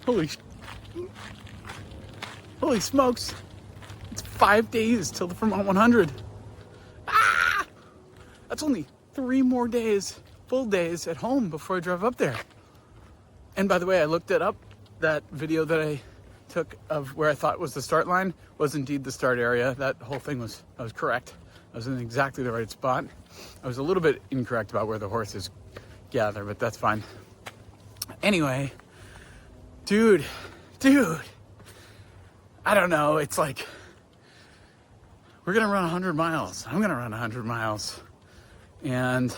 Holy smokes. It's 5 days till the Vermont 100. Ah! That's only 3 more days, full days at home before I drive up there. And by the way, I looked it up. That video that I took of where I thought was the start line was indeed the start area. That whole thing I was correct. I was in exactly the right spot. I was a little bit incorrect about where the horses gather, but that's fine. Anyway, dude, I don't know. It's like, we're going to run 100 miles. I'm going to run 100 miles. And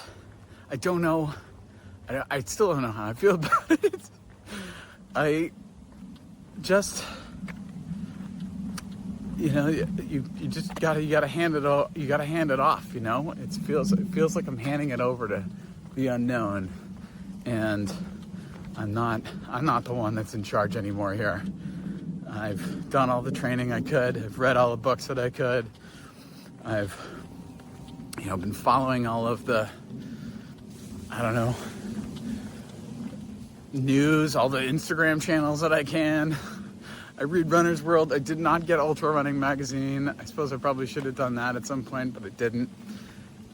I don't know. I still don't know how I feel about it. I just, you just gotta hand it all. You gotta hand it off. It feels like I'm handing it over to the unknown, and I'm not the one that's in charge anymore here. I've done all the training I could. I've read all the books that I could. I've, been following all of the, news, all the Instagram channels that I can. I read Runner's World. I did not get Ultra Running Magazine. I suppose I probably should have done that at some point, but I didn't.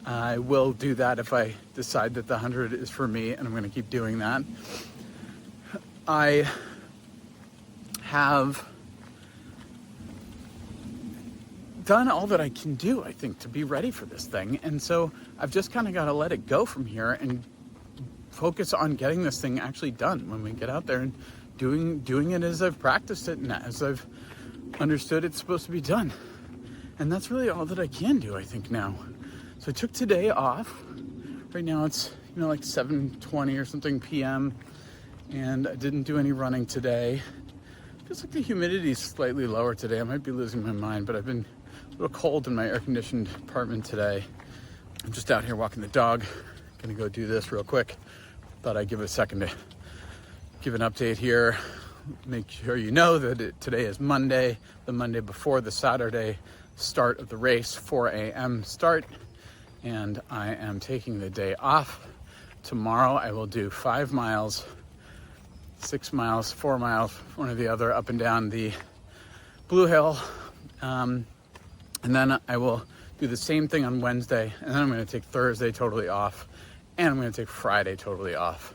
I will do that if I decide that the 100 is for me, and I'm going to keep doing that. I have done all that I can do, I think, to be ready for this thing. And so I've just kind of got to let it go from here and focus on getting this thing actually done when we get out there and doing it as I've practiced it and as I've understood it's supposed to be done. And that's really all that I can do, I think, now. So I took today off. Right now it's, like 7:20 or something p.m. And I didn't do any running today. Feels like the humidity is slightly lower today. I might be losing my mind, but I've been a little cold in my air-conditioned apartment today. I'm just out here walking the dog. Gonna go do this real quick. Thought I'd give it a second to give an update here. Make sure you know that today is Monday, the Monday before the Saturday start of the race, 4 a.m. start. And I am taking the day off. Tomorrow I will do 5 miles, 6 miles, 4 miles, one or the other, up and down the Blue Hill. And then I will do the same thing on Wednesday. And then I'm going to take Thursday totally off. And I'm going to take Friday totally off.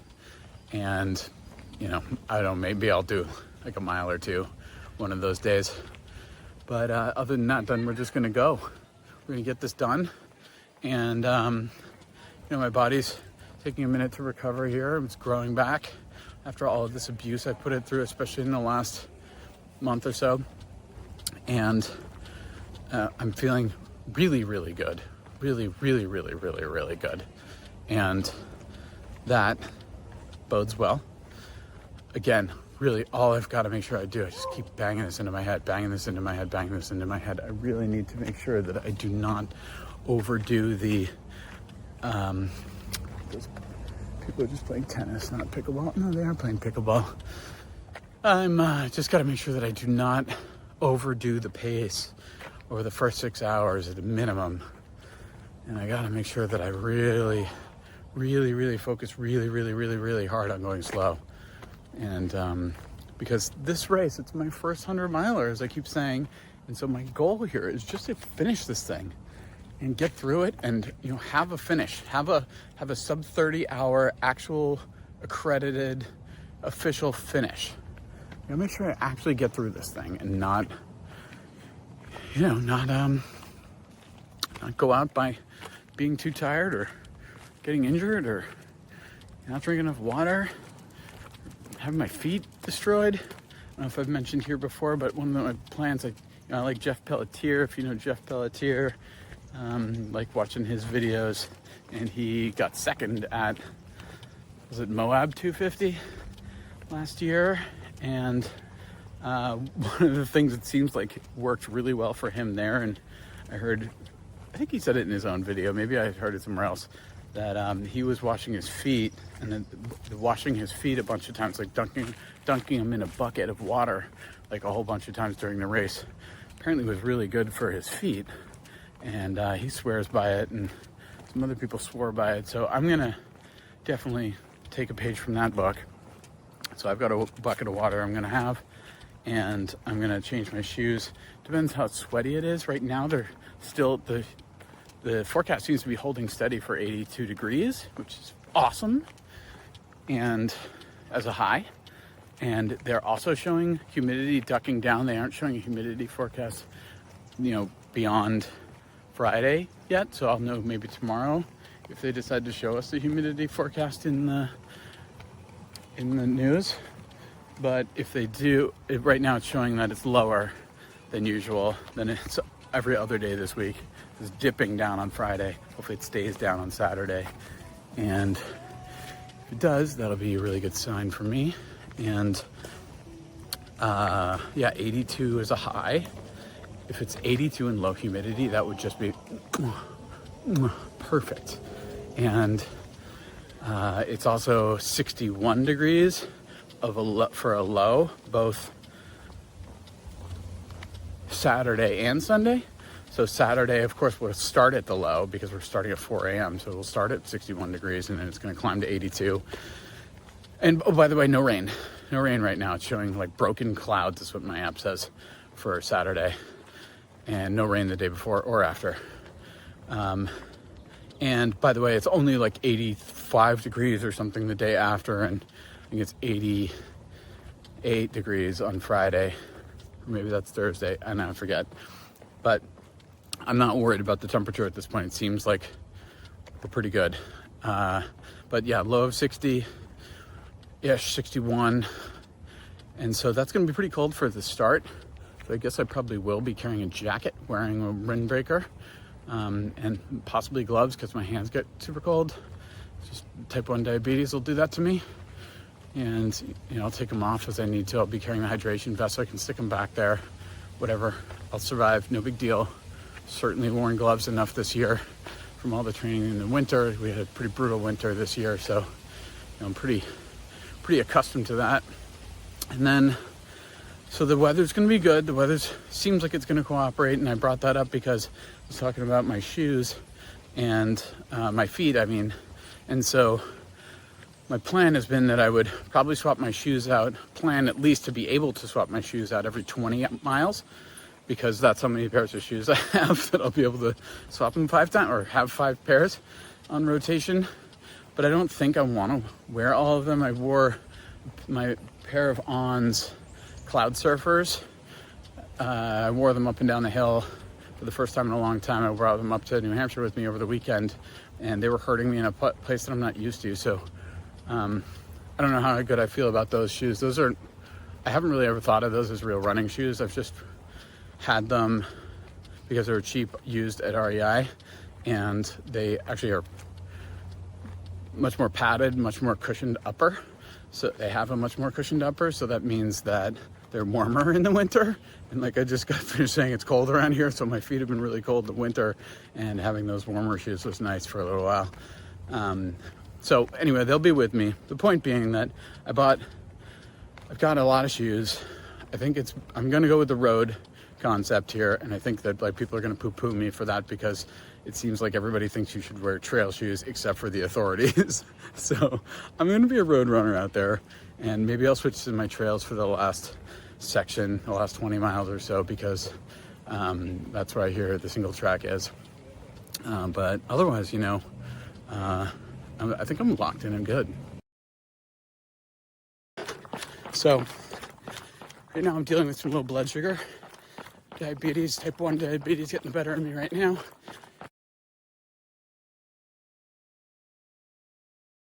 And, I don't know, maybe I'll do like a mile or two one of those days. But other than that, then we're just going to go. We're going to get this done. And, my body's taking a minute to recover here. It's growing back after all of this abuse I put it through, especially in the last month or so. And I'm feeling really, really good. Really, really, really, really, really good. And that bodes well. Again, really all I've got to make sure I do, I just keep banging this into my head, banging this into my head, banging this into my head. I really need to make sure that I do not overdo the, those people are just playing tennis, not pickleball. No, they are playing pickleball. I'm just got to make sure that I do not overdo the pace over the first 6 hours at a minimum. And I got to make sure that I really, really, really focus really, really, really, really hard on going slow. And because this race, it's my first 100 miler, as I keep saying. And so my goal here is just to finish this thing and get through it and, have a finish, have a sub 30 hour actual accredited official finish. Make sure I actually get through this thing and not go out by being too tired or getting injured or not drinking enough water, having my feet destroyed. I don't know if I've mentioned here before, but one of my plans, I like Jeff Pelletier. If you know Jeff Pelletier, like watching his videos, and he got second at, was it Moab 250 last year? And one of the things that seems like worked really well for him there, and I think he said it in his own video, maybe I heard it somewhere else, that he was washing his feet, and then washing his feet a bunch of times, like dunking them in a bucket of water, like a whole bunch of times during the race. Apparently was really good for his feet, and he swears by it, and some other people swore by it. So I'm gonna definitely take a page from that book So I've got a bucket of water I'm gonna have, and I'm gonna change my shoes. Depends how sweaty it is. Right now they're still, the forecast seems to be holding steady for 82 degrees, which is awesome, and as a high. And they're also showing humidity ducking down. They aren't showing a humidity forecast, beyond Friday yet. So I'll know maybe tomorrow if they decide to show us the humidity forecast in the news. But if they do, right now it's showing that it's lower than usual. Then it's every other day this week. It's dipping down on Friday. Hopefully it stays down on Saturday. And if it does, that'll be a really good sign for me. And 82 is a high. If it's 82 and low humidity, that would just be perfect. And it's also 61 degrees for a low, both Saturday and Sunday. So Saturday, of course, we'll start at the low because we're starting at 4 a.m. So we'll start at 61 degrees and then it's going to climb to 82. And by the way, no rain right now. It's showing like broken clouds is what my app says for Saturday, and no rain the day before or after. And by the way, it's only like 85 degrees or something the day after, and I think it's 88 degrees on Friday, or maybe that's Thursday, I forget. But I'm not worried about the temperature at this point. It seems like we're pretty good. But yeah, low of 60. Yeah, 61. And so that's going to be pretty cold for the start. So I guess I probably will be carrying a jacket, wearing a windbreaker, and possibly gloves because my hands get super cold. Just type 1 diabetes will do that to me. And, I'll take them off as I need to. I'll be carrying the hydration vest so I can stick them back there. Whatever. I'll survive. No big deal. Certainly worn gloves enough this year from all the training in the winter. We had a pretty brutal winter this year, so I'm pretty accustomed to that. And then, so the weather's going to be good. The weather seems like it's going to cooperate, and I brought that up because I was talking about my shoes and my feet, And so my plan has been that I would probably swap my shoes out, plan at least to be able to swap my shoes out every 20 miles, because that's how many pairs of shoes I have that I'll be able to swap them 5 times or have 5 pairs on rotation. But I don't think I want to wear all of them. I wore my pair of On's Cloud Surfers. I wore them up and down the hill for the first time in a long time. I brought them up to New Hampshire with me over the weekend, and they were hurting me in a place that I'm not used to. So I don't know how good I feel about those shoes. I haven't really ever thought of those as real running shoes. I've just had them because they were cheap, used at REI, and they actually are much more padded, much more cushioned upper. So they have a much more cushioned upper, so that means that they're warmer in the winter. And like I just got finished saying, it's cold around here, so my feet have been really cold in the winter, and having those warmer shoes was nice for a little while. So anyway, they'll be with me. The point being that I've got a lot of shoes. I think I'm gonna go with the road concept here, and I think that people are gonna poo-poo me for that because it seems like everybody thinks you should wear trail shoes except for the authorities. So I'm gonna be a road runner out there, and maybe I'll switch to my trails for the last section, the last 20 miles or so, because that's where I hear the single track is. But otherwise, I think I'm locked in and good. So right now I'm dealing with some low blood sugar. Diabetes, type 1 diabetes getting the better of me right now.